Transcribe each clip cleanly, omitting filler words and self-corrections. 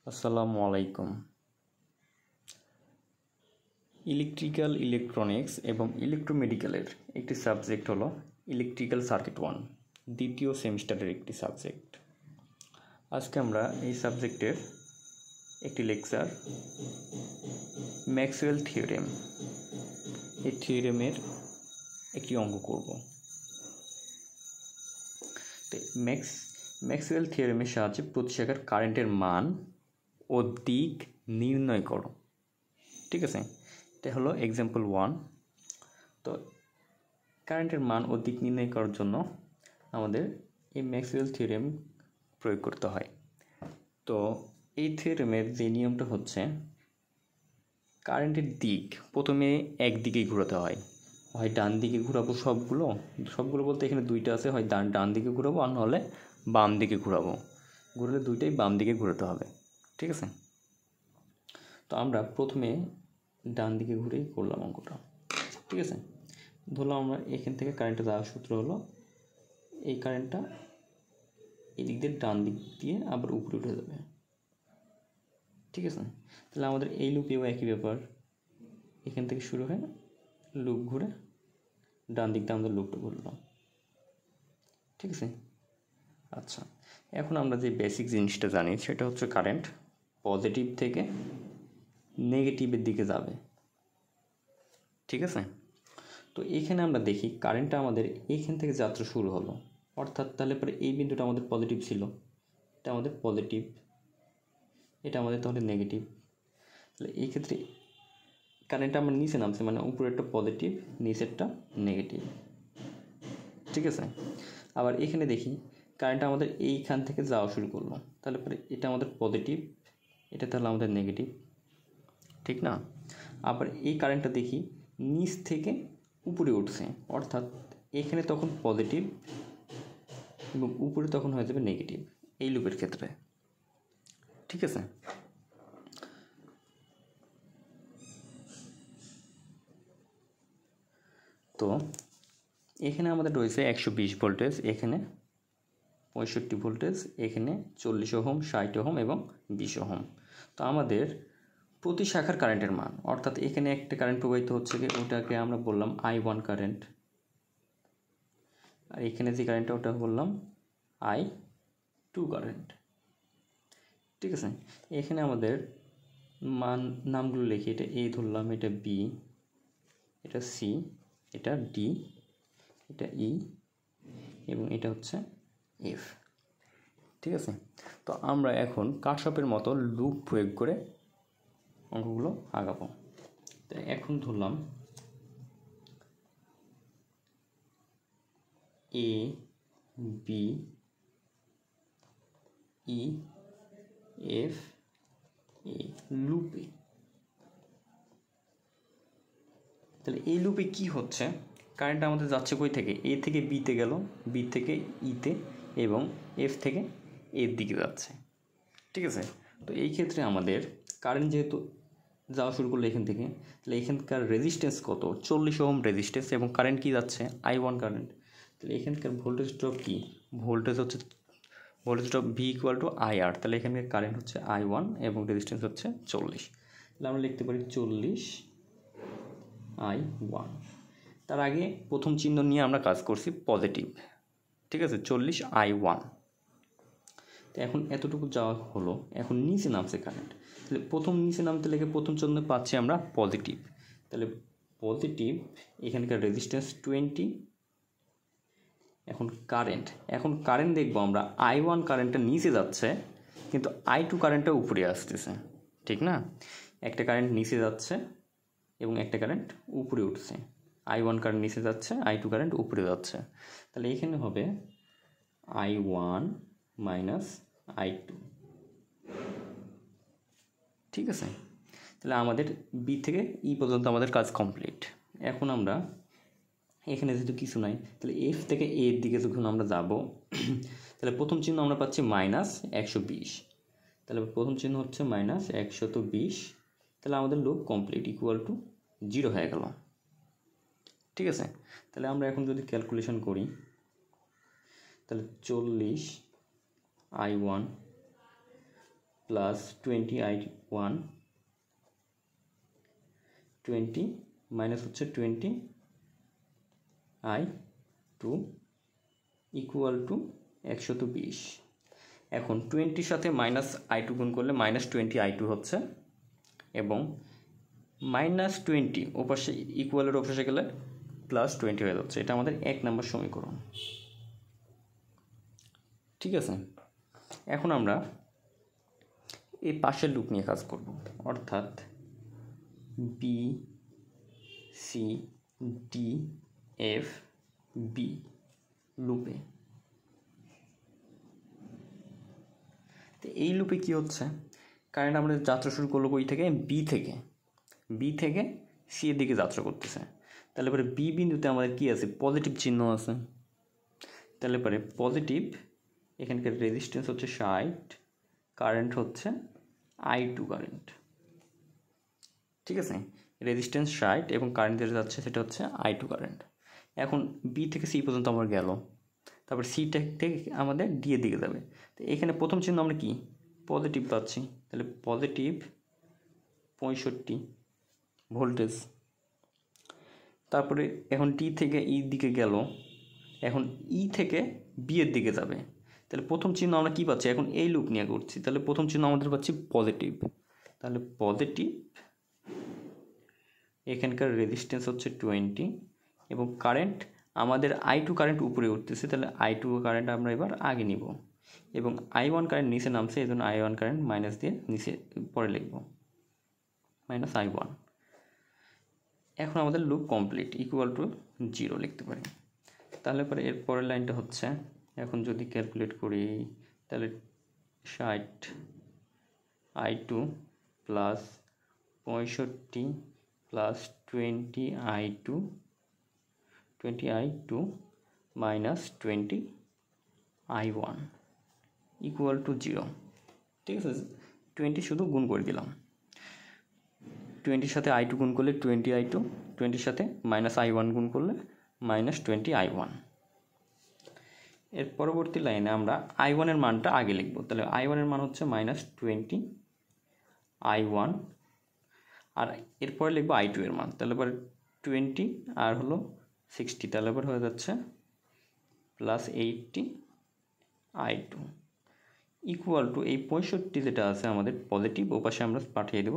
আসসালামু আলাইকুম। Electrical, electronics এবং ইলেকট্রোমেডিক্যালের একটি সাবজেক্ট হলো ইলেকট্রিক্যাল সার্কিট 1, দ্বিতীয় সেমিস্টারের একটি সাবজেক্ট। আজকে আমরা এই সাবজেক্টের একটি লেকচার ম্যাক্সওয়েল থিওরেম, এই থিওরেমের একটি অঙ্ক করব। তো ম্যাক্সওয়েল থিওরেমের সাহায্যে প্রতিশাখার কারেন্টের মান ও দিক নির্ণয় করো। ঠিক আছে, এটা হলো এক্সাম্পল 1। তো কারেন্টের মান ও দিক নির্ণয় করার জন্য আমাদের এই ম্যাক্সওয়েল থিওরেম প্রয়োগ করতে হয়। তো এই থিওরেমের যে নিয়মটা হচ্ছে, কারেন্টের দিক প্রথমে একদিকেই ঘোরাতে হয় ডান দিকে ঘোরাবো সবগুলো বলতে এখানে দুইটা আছে, হয় ডান দিকে ঘোরাবো আর নাহলে বাম দিকে ঘোরাবো। ঘুরলে দুইটাই বাম দিকে ঘোরাতে হবে। ঠিক আছে, তো আমরা প্রথমে ডান দিকে ঘুরেই করলাম অঙ্কটা। ঠিক আছে, ধরলাম আমরা এখান থেকে কারেন্টটা দেওয়ার সূত্র হলো এই কারেন্টটা এই দিক দিয়ে ডান দিক দিয়ে আবার উপরে উঠে যাবে। ঠিক আছে, তাহলে আমাদের এই লুপেও একই ব্যাপার, এখান থেকে শুরু হয়ে লুপ ঘুরে ডান দিক দিয়ে আমাদের লুপটা ঘুরলাম। ঠিক আছে, আচ্ছা, এখন আমরা যে বেসিক জিনিসটা জানি সেটা হচ্ছে কারেন্ট পজিটিভ থেকে নেগেটিভের দিকে যাবে। ঠিক আছে, তো এখানে আমরা দেখি কারেন্টটা আমাদের এইখান থেকে যাত্রা শুরু হলো, অর্থাৎ তাহলে পরে এই বিন্দুটা আমাদের পজিটিভ ছিল, এটা আমাদের পজিটিভ, এটা আমাদের তাহলে নেগেটিভ। তাহলে এই ক্ষেত্রে কারেন্টটা আমার নিচে নামছে, মানে উপরেরটা পজিটিভ, নিচেরটা নেগেটিভ। ঠিক আছে, আবার এখানে দেখি কারেন্টটা আমাদের এইখান থেকে যাওয়া শুরু করলো, তাহলে পরে এটা আমাদের পজিটিভ, এটা তাহলে আমাদের নেগেটিভ। ঠিক না? আবার এই কারেন্টটা দেখি নিচ থেকে উপরে উঠছে, অর্থাৎ এখানে তখন পজিটিভ এবং উপরে তখন হয়ে যাবে নেগেটিভ এই লুপের ক্ষেত্রে। ঠিক আছে, তো এখানে আমাদের রয়েছে 120 ভোল্টেজ, এখানে 65 ভোল্টেজ, এখানে 40 ওহম, 60 ওহম এবং 20 ওহম। তো আমাদের প্রতি শাখার কারেন্টের মান, অর্থাৎ এখানে একটা কারেন্ট প্রবাহিত হচ্ছে, ওটাকে আমরা বললাম I1 কারেন্ট, আর এখানে যে কারেন্টটা ওটা বললাম I2 কারেন্ট। ঠিক আছে, এখানে আমাদের নামগুলো লিখি, এটা A ধরলাম, এটা B, এটা C, এটা D, এটা E এবং এটা হচ্ছে F। ঠিক আছে, তো আমরা এখন কারশফের মতো লুপ প্রয়োগ করে অঙ্কগুলো আগাবো। তো এখন ধরলাম A B E F A লুপে। তাহলে এই লুপে কি হচ্ছে, কারেন্ট আমাদের যাচ্ছে কই থেকে, এ থেকে বিতে গেল, বি থেকে ইতে এবং এফ থেকে এর দিকে যাচ্ছে। ঠিক আছে, তো এই ক্ষেত্রে আমাদের কারেন্ট যেহেতু যাওয়া শুরু করলো এখান থেকে, তাহলে এখানকার রেজিস্ট্যান্স কত, 40 ওহম রেজিস্ট্যান্স, এবং কারেন্ট কি যাচ্ছে I1 কারেন্ট। তাহলে এখানকার ভোল্টেজ ড্রপ কি, ভোল্টেজ ড্রপ V = IR। তাহলে এখানকার কারেন্ট হচ্ছে I1 এবং রেজিস্ট্যান্স হচ্ছে 40। তাহলে আমরা লিখতে পারি 40 I1। তার আগে প্রথম চিহ্ন নিয়ে আমরা কাজ করছি পজিটিভ। ঠিক আছে, 40 I1। তো এখন এতটুকু যাওয়া হলো, এখন নিচে নামছে কারেন্ট, তাহলে প্রথম নিচে নামতে লেগে প্রথম চিহ্ন পাচ্ছি আমরা পজিটিভ। তাহলে পজিটিভ, এখানকার রেজিস্ট্যান্স 20। এখন কারেন্ট দেখবো আমরা I1 কারেন্টটা নিচে যাচ্ছে, কিন্তু I2 কারেন্টটা উপরে আসতেছে। ঠিক না, একটা কারেন্ট নিচে যাচ্ছে এবং একটা কারেন্ট উপরে উঠছে। I1 কারেন্ট নিচে যাচ্ছে, I2 কারেন্ট উপরে যাচ্ছে। তাহলে এখানে হবে I1 মাইনাস I2। ঠিক আছে, তাহলে আমাদের বি থেকে ই পর্যন্ত আমাদের কাজ কমপ্লিট। এখন আমরা এখানে যেহেতু কিছু নাই, তাহলে এফ থেকে এর দিকে যখন আমরা যাব, তাহলে প্রথম চিহ্ন আমরা পাচ্ছি -120। তাহলে প্রথম চিহ্ন হচ্ছে -120। তাহলে আমাদের লুপ কমপ্লিট =0 হয়ে গেল। ঠিক আছে, তাহলে আমরা এখন যদি ক্যালকুলেশন করি, তাহলে 40 I1 প্লাস 20i1 20 মাইনাস হচ্ছে 20i2 ইকুয়াল টু 120। এখন 20 সাথে মাইনাস i2 গুণ করলে মাইনাস 20i2 হচ্ছে, এবং মাইনাস 20 ওপাশে ইকুয়ালের ওপাশে গেলে প্লাস 20 হয়ে যাচ্ছে। এটা আমাদের 1 নম্বর সমীকরণ। ঠিক আছে, এখন আমরা এই পাশের লুপ নিয়ে কাজ করব, অর্থাৎ B C D F B লুপে। তো এই লুপে কি হচ্ছে, কারেন্ট আমাদের যাত্রা শুরু করলো কই থেকে, বি থেকে সি এর দিকে যাত্রা করতেছে। তাহলে পরে বি বিন্দুতে আমাদের কি আছে, পজিটিভ চিহ্ন আছে। তাহলে পরে পজিটিভ, এখানকার রেজিস্ট্যান্স হচ্ছে 60, কারেন্ট হচ্ছে i2 কারেন্ট। ঠিক আছে, রেজিস্ট্যান্স 60 এবং কারেন্ট যেটা যাচ্ছে সেটা হচ্ছে i2 কারেন্ট। এখন বি থেকে সি পর্যন্ত আমার গেল, তারপর সি থেকে আমাদের ডি এর দিকে যাবে। তো এখানে প্রথম চিহ্ন আমরা কি পজিটিভ পাচ্ছি, তাহলে পজিটিভ 65 ভোল্টেজ। তারপরে এখন ডি থেকে ই দিকে গেল, এখন ই থেকে বি এর দিকে যাবে। তাহলে প্রথম চিহ্ন আমরা কি পাচ্ছি, এখন এই লুপ নিয়ে করছি, তাহলে প্রথম চিহ্ন আমাদের পাচ্ছি পজিটিভ। তাহলে পজিটিভ, এখানকার রেজিস্ট্যান্স হচ্ছে 20 এবং কারেন্ট আমাদের i2 কারেন্ট উপরে উঠতেছে, তাহলে i2 কারেন্ট আমরা এবার আগে নিব, এবং i1 কারেন্ট নিচে নামছে, এই জন্য i1 কারেন্ট মাইনাস দিয়ে নিচে পরে লিখব, মাইনাস i1। এখন আমাদের লুপ কমপ্লিট, ইকুয়াল টু 0 লিখতে পারি। তাহলে পরে এর পরের লাইনটা হচ্ছে, এখন যদি ক্যালকুলেট করি তাহলে 60 i2 plus 65 plus 20i2 minus 20i1 equal to 0। ঠিক আছে, 20 শুধু গুণ করে দিলাম, 20 সাথে i2 গুণ করলে 20i2, 20 সাথে মাইনাস i1 গুণ করলে মাইনাস 20i1। এর পরবর্তী লাইনে আমরা i1 এর মানটা আগে লিখব। তাহলে i1 এর মান হচ্ছে মাইনাস 20i1, আর এরপরে লিখবো i2 এর মান। তাহলে পরে 20 আর হলো 60, তাহলে পরে হয়ে যাচ্ছে প্লাস 80i2 ইকুয়াল টু এই 65 যেটা আছে আমাদের পজিটিভ, ও পাশে আমরা পাঠিয়ে দেব,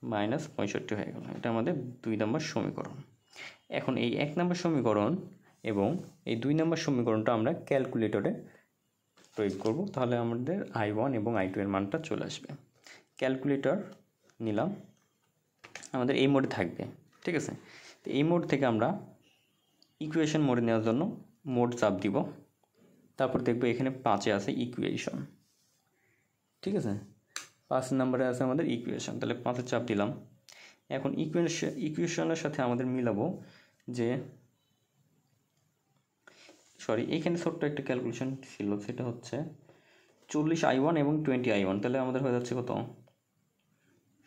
মাইনাস 65 হয়ে গেল। এটা আমাদের 2 নম্বর সমীকরণ। এখন এই 1 নম্বর সমীকরণ এবং এই 2 নম্বর সমীকরণটা আমরা ক্যালকুলেটরে প্রয়োগ করব, তাহলে আমাদের i1 এবং i2 এর মানটা চলে আসবে। ক্যালকুলেটর নিলাম, আমাদের এই মোডে থাকবে। ঠিক আছে, তো এই মোড থেকে আমরা ইকুয়েশন মোডে নেওয়ার জন্য মোড চাপ দিব, তারপর দেখবো এখানে 5-এ আছে ইকুয়েশন। ঠিক আছে, 5 নম্বরে আছে আমাদের ইকুয়েশন, তাহলে 5-এ চাপ দিলাম। এখন ইকুয়েশনের সাথে আমাদের মিলাবো যে, এখানে ছোট্ট একটা ক্যালকুলেশন ছিল, সেটা হচ্ছে 40i1 এবং 20i1, তাহলে আমাদের হয়ে যাচ্ছে কত,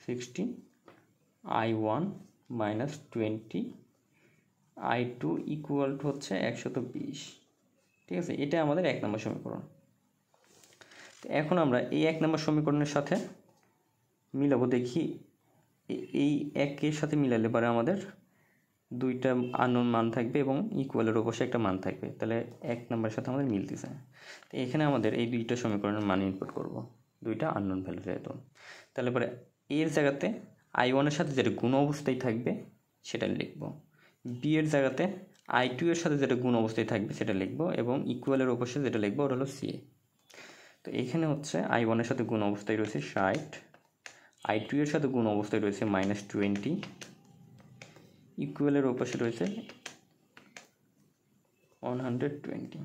60i1 minus 20i2 equal to হচ্ছে 120। ঠিক আছে, এটা আমাদের 1 নম্বর সমীকরণ। এখন আমরা এই 1 নম্বর সমীকরণের সাথে মিলাবো, দেখি এই 1-এর সাথে মিলালে পরে আমাদের 2টা আননোন মান থাকবে এবং ইকুয়ালের অবশ্যই একটা মান থাকবে, তাহলে 1 নম্বরের সাথে আমাদের মিলতেছে। তো এখানে আমাদের এই 2টা সমীকরণের মান ইনপুট করব, 2টা আননোন ভ্যালু যেহেতু। তাহলে পরে এর জায়গাতে i1 এর সাথে যেটা গুণ অবস্থায় থাকবে সেটা লিখব, বি এর জায়গাতে i2 এর সাথে যেটা গুণ অবস্থায় থাকবে সেটা লিখব, এবং ইকুয়ালের অবশ্যই যেটা লিখবো ওটা হলো সি। তো এখানে হচ্ছে i1 এর সাথে গুণ অবস্থায় রয়েছে 60, i2 এর সাথে গুণ অবস্থায় রয়েছে মাইনাস 20, ইকুয়ালের ওপাশে রয়েছে 120।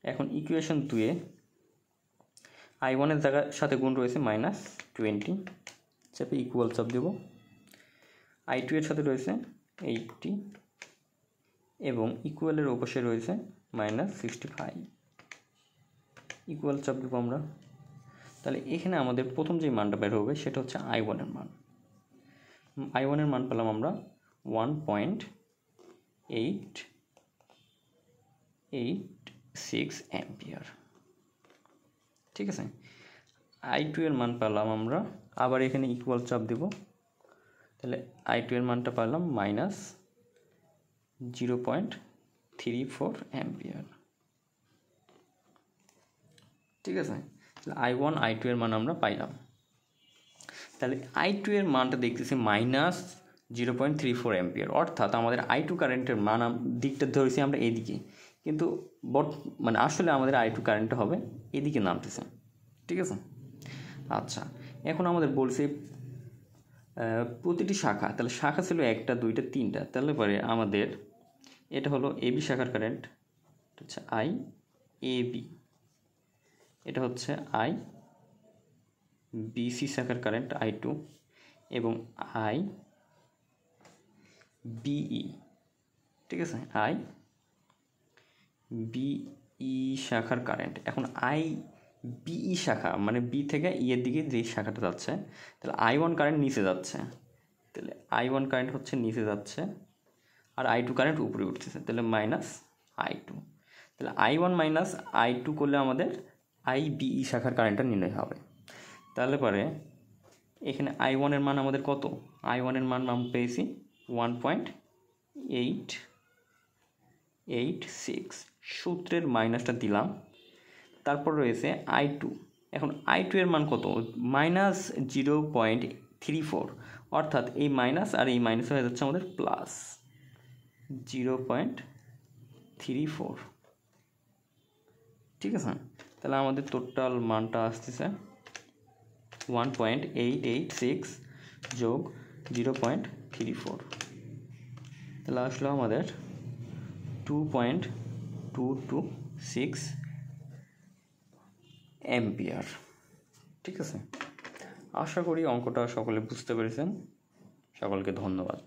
এখন ইকুয়েশন 2-এ i1 এর জায়গার সাথে গুণ রয়েছে মাইনাস 20, চাপে ইকুয়াল চাপ দেব, i2 এর সাথে রয়েছে 80 এবং ইকুয়ালের ওপাশে রয়েছে মাইনাস 65, ইকুয়াল চাপ দেবো আমরা। তাহলে এখানে আমাদের প্রথম যে মানটা বের হবে সেটা হচ্ছে i1 এর মান। i1 এর মান পেলাম আমরা 1.886 অ্যাম্পিয়ার। ঠিক আছে, I2 এর মান পেলাম আমরা, আবার এখানে ইকুয়াল চাপ দেব, তাহলে I2 এর মানটা পেলাম -0.34 অ্যাম্পিয়ার। ঠিক আছে, তাহলে I1 I2 এর মান আমরা পাইলাম। তাহলে I2 এর মানটা দেখতেছি -0.34 অ্যাম্পিয়ার, অর্থাৎ আমাদের I2 কারেন্টের মান দিকটা ধরেছি আমরা এদিকে, কিন্তু মানে আসলে আমাদের I2 কারেন্টটা হবে এদিকে নামতেছে। ঠিক আছে, আচ্ছা এখন আমাদের বলছে প্রতিটি শাখা, তাহলে শাখা ছিল 1টা 2টা 3টা, তাহলে পরে আমাদের এটা হলো এবি শাখার কারেন্ট হচ্ছে আই এবি, এটা হচ্ছে আই বিসি শাখার কারেন্ট I2 এবং আই বিই। ঠিক আছে, আই বিই শাখার কারেন্ট। এখন আই বিই শাখা মানে বি থেকে ই এর দিকে যে শাখাটা যাচ্ছে, তাহলে I1 কারেন্ট নিচে যাচ্ছে, তাহলে I1 কারেন্ট হচ্ছে নিচে যাচ্ছে আর I2 কারেন্ট উপরে উঠতেছে, তাহলে -I2। তাহলে I1 -I2 করলে আমাদের আই বিই শাখার কারেন্টটা নির্ণয় হবে। তাহলে পরে এখানে I1 এর মান আমাদের কত? I1 এর মান আমরা পেয়েছি 1.886, সূত্রের মাইনাসটা দিলাম, তারপর রয়েছে I2। এখন I2 এর মান কত? -0.34, অর্থাৎ এই মাইনাস আর এই মাইনাস হয়ে যাচ্ছে আমাদের +0.34। ঠিক আছে, তাহলে আমাদের টোটাল মানটা আসতেছে 1.886 যোগ 0.34, তাহলে আসলে আমাদের 2.226 অ্যাম্পিয়ার। ঠিক আছে, আশা করি অঙ্কটা সকলে বুঝতে পেরেছেন। সকলকে ধন্যবাদ।